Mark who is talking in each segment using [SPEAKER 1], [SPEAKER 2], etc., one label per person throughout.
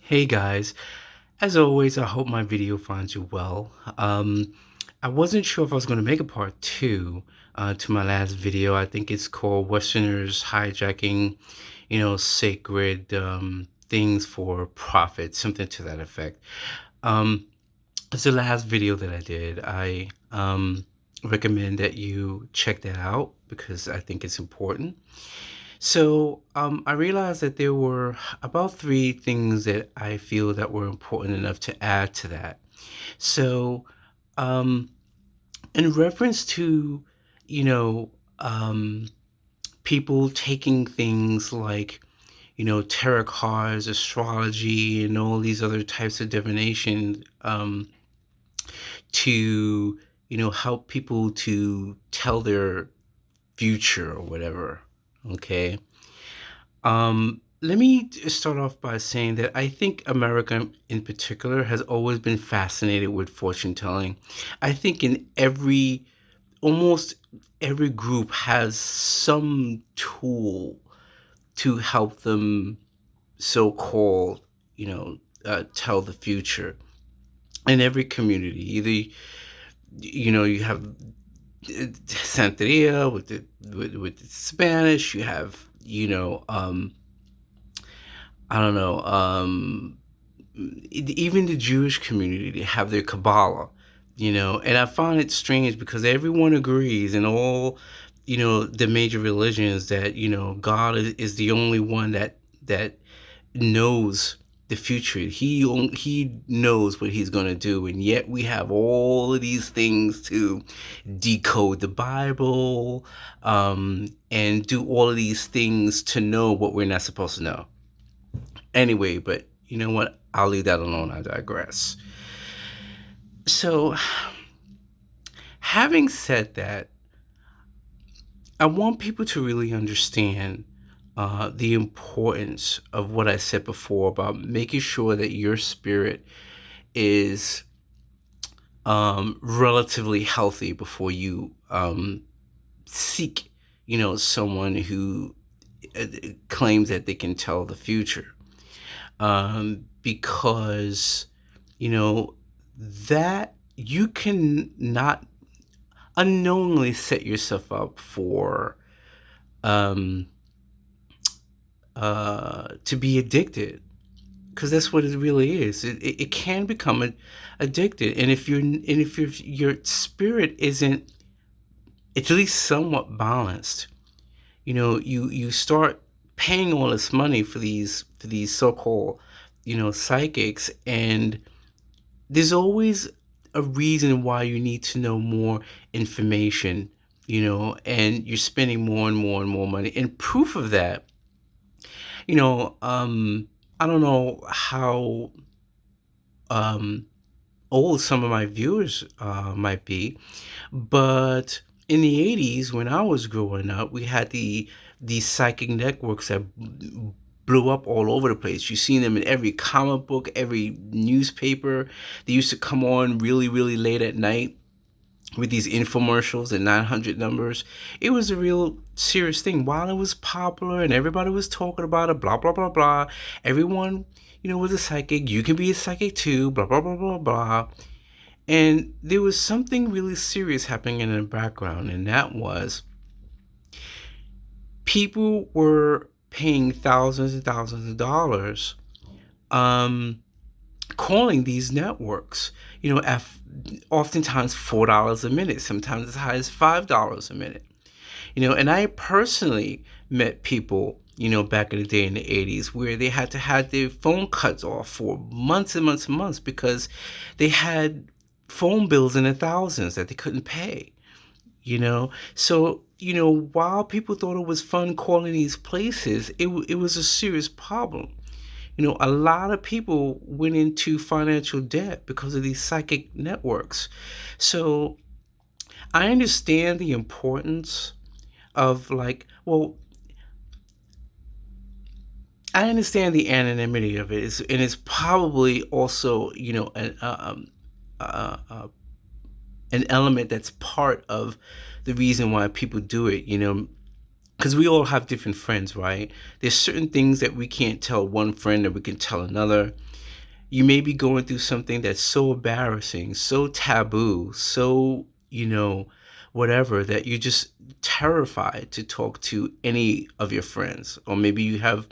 [SPEAKER 1] Hey guys, as always, I hope my video finds you well. I wasn't sure if I was going to make a part two to my last video. I think it's called Westerners Hijacking, Sacred Things for Profit, something to that effect. Um, it's the last video that I did. I recommend that you check that out because I think it's important. I realized that there were about three things that I feel that were important enough to add to that. So, um, in reference to, you know, um, people taking things like, tarot cards, astrology, and all these other types of divination, to, help people to tell their future or whatever. Okay. Let me start off by saying that I think America in particular has always been fascinated with fortune telling. I think almost every group has some tool to help them so-called, tell the future. In every community, either, you have Santeria with the Spanish, you have, I don't know. Even the Jewish community, they have their Kabbalah, and I find it strange because everyone agrees in all, the major religions that, God is the only one that knows the future. He knows what he's going to do, and yet we have all of these things to decode the Bible, and do all of these things to know what we're not supposed to know. Anyway, but you know what? I'll leave that alone. I digress. So, having said that, I want people to really understand the importance of what I said before about making sure that your spirit is relatively healthy before you seek, someone who claims that they can tell the future. Because you know that you can not unknowingly set yourself up for um, to be addicted, because that's what it really is. It can become addicted, and if your spirit isn't at least somewhat balanced, you start paying all this money for these so-called, psychics, and there's always a reason why you need to know more information, and you're spending more and more and more money. And proof of that, I don't know how um, old some of my viewers might be, but in the 80s, when I was growing up, we had these psychic networks that blew up all over the place. You seen them in every comic book, every newspaper. They used to come on really, really late at night with these infomercials and 900 numbers. It was a real serious thing. While it was popular and everybody was talking about it, blah, blah, blah, blah, everyone, was a psychic. You can be a psychic too, blah, blah, blah, blah, blah. And there was something really serious happening in the background, and that was people were paying thousands and thousands of dollars, um, calling these networks, oftentimes $4 a minute, sometimes as high as $5 a minute. And I personally met people, back in the day in the 80s where they had to have their phone cuts off for months and months and months because they had phone bills in the thousands that they couldn't pay, So, while people thought it was fun calling these places, it was a serious problem. A lot of people went into financial debt because of these psychic networks. So I understand the importance of, like, well, I understand the anonymity of it, and it's probably also, uh, uh, an element that's part of the reason why people do it. because we all have different friends, right? There's certain things that we can't tell one friend that we can tell another. You may be going through something that's so embarrassing, so taboo, so, whatever, that you're just terrified to talk to any of your friends. Or maybe you have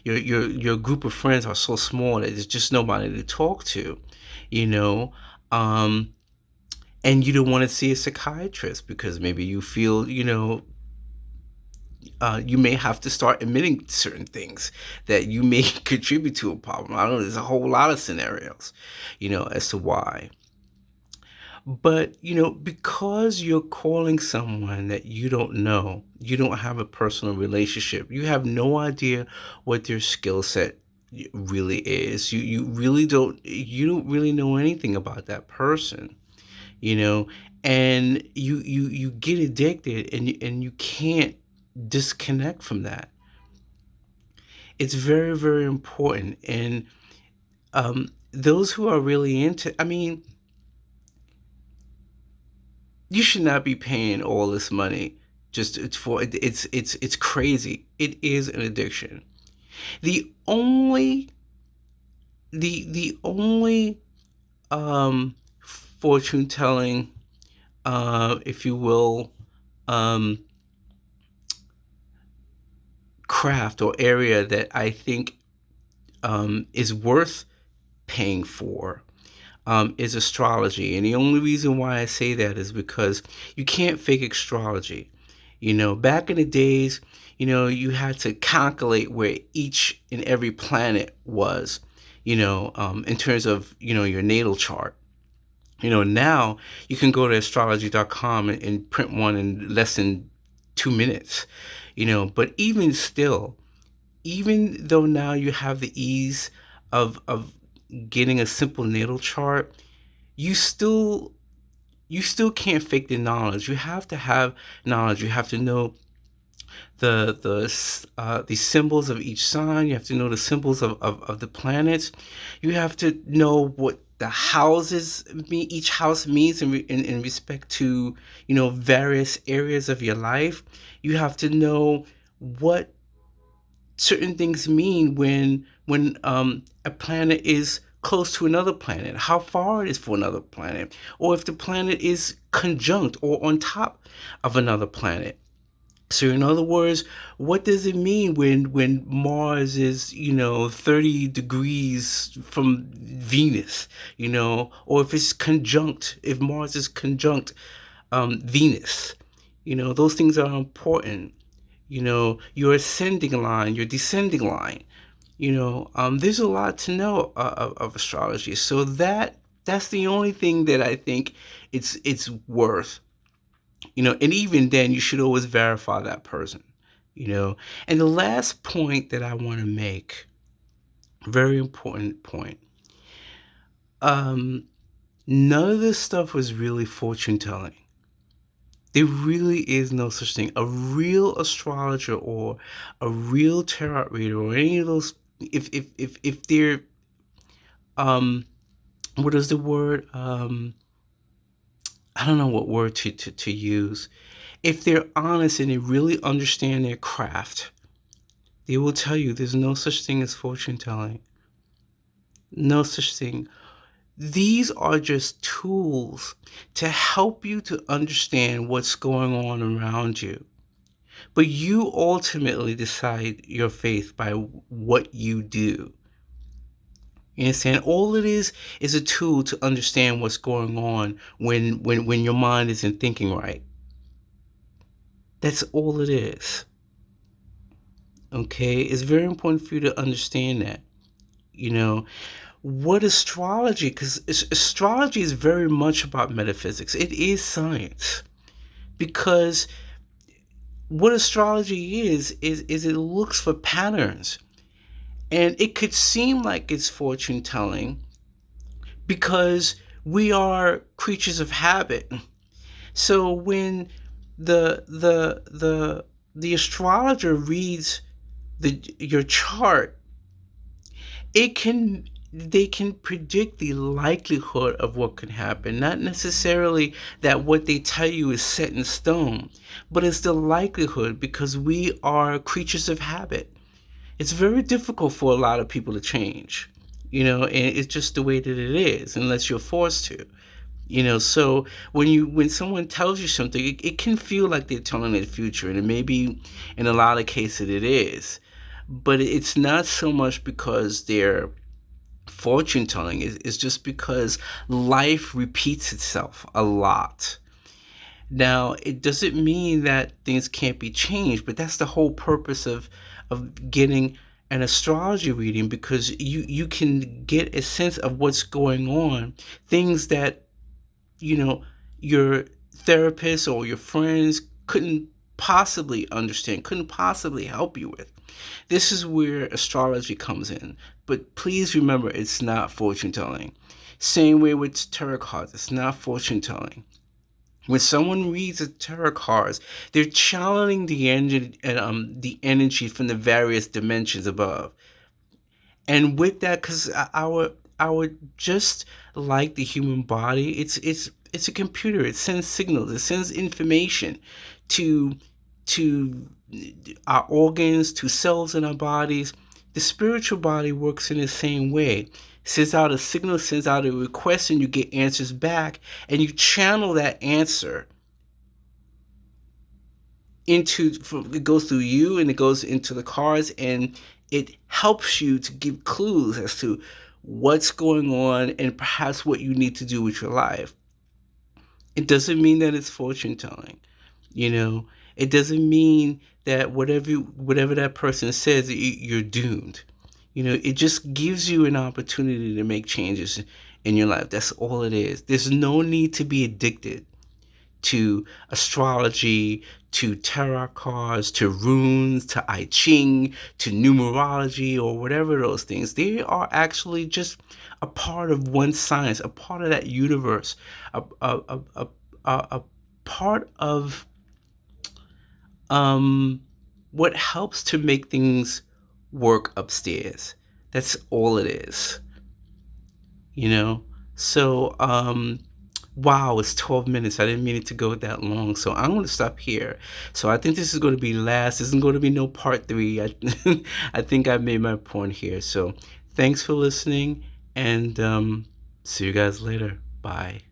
[SPEAKER 1] your group of friends are so small that there's just nobody to talk to, you know. Um, and you don't want to see a psychiatrist because maybe you feel, you may have to start admitting certain things that you may contribute to a problem. I don't know. There's a whole lot of scenarios, as to why. But, because you're calling someone that you don't know, you don't have a personal relationship, you have no idea what their skill set really is. You don't really know anything about that person, you know, and you get addicted and you can't disconnect from that. It's very, very important. And those who are really into, I mean, you should not be paying all this money just for it's crazy. It is an addiction. The only the only fortune telling, if you will, um craft or area that I think is worth paying for, is astrology. And the only reason why I say that is because you can't fake astrology. Back in the days, you had to calculate where each and every planet was, in terms of, your natal chart. Now you can go to astrology.com and print one in less than 2 minutes, but even still, even though now you have the ease of getting a simple natal chart, you still you still can't fake the knowledge. You have to have knowledge. You have to know the symbols of each sign. You have to know the symbols of the planets. You have to know what the houses mean. Each house means in respect to, various areas of your life. You have to know what certain things mean when a planet is close to another planet, how far it is for another planet, or if the planet is conjunct or on top of another planet. So in other words, what does it mean when Mars is, 30 degrees from Venus, or if Mars is conjunct Venus, those things are important. Your ascending line, your descending line. There's a lot to know of astrology. So that's the only thing that I think it's worth. And even then, you should always verify that person. And the last point that I want to make, very important point. None of this stuff was really fortune telling. There really is no such thing. A real astrologer or a real tarot reader or any of those, if they're what is the word? I don't know what word to use. If they're honest and they really understand their craft, they will tell you there's no such thing as fortune telling. No such thing. These are just tools to help you to understand what's going on around you. But you ultimately decide your faith by what you do. You understand? All it is a tool to understand what's going on when your mind isn't thinking right. That's all it is. Okay? It's very important for you to understand that. What astrology, because astrology is very much about metaphysics. It is science. Because what astrology is it looks for patterns. And it could seem like it's fortune telling because we are creatures of habit. So when the astrologer reads your chart, it can they can predict the likelihood of what can happen, not necessarily that what they tell you is set in stone, but it's the likelihood, because we are creatures of habit. It's very difficult for a lot of people to change, and it's just the way that it is, unless you're forced to. So when someone tells you something, it can feel like they're telling the future, and maybe in a lot of cases it is, but it's not so much because they're fortune telling. It's just because life repeats itself a lot. Now, it doesn't mean that things can't be changed, but that's the whole purpose of getting an astrology reading, because you can get a sense of what's going on, things that you know your therapist or your friends couldn't possibly understand, couldn't possibly help you with. This is where astrology comes in. But please remember, it's not fortune telling. Same way with tarot cards, it's not fortune telling. When someone reads the tarot cards, they're channeling the energy from the various dimensions above. And with that, because our just like the human body, it's a computer. It sends signals, it sends information to to our organs, to cells in our bodies. The spiritual body works in the same way. Sends out a signal, sends out a request, and you get answers back, and you channel that answer it goes through you, and it goes into the cards, and it helps you to give clues as to what's going on and perhaps what you need to do with your life. It doesn't mean that it's fortune telling. you know it doesn't mean that whatever that person says, you're doomed. It just gives you an opportunity to make changes in your life. That's all it is. There's no need to be addicted to astrology, to tarot cards, to runes, to I Ching, to numerology, or whatever those things. They are actually just a part of one science, a part of that universe, a part of um, what helps to make things work upstairs. That's all it is, you know? So, wow, it's 12 minutes. I didn't mean it to go that long. So I'm going to stop here. So I think this is going to be last. This isn't going to be no part three. I think I made my point here. So thanks for listening, and see you guys later. Bye.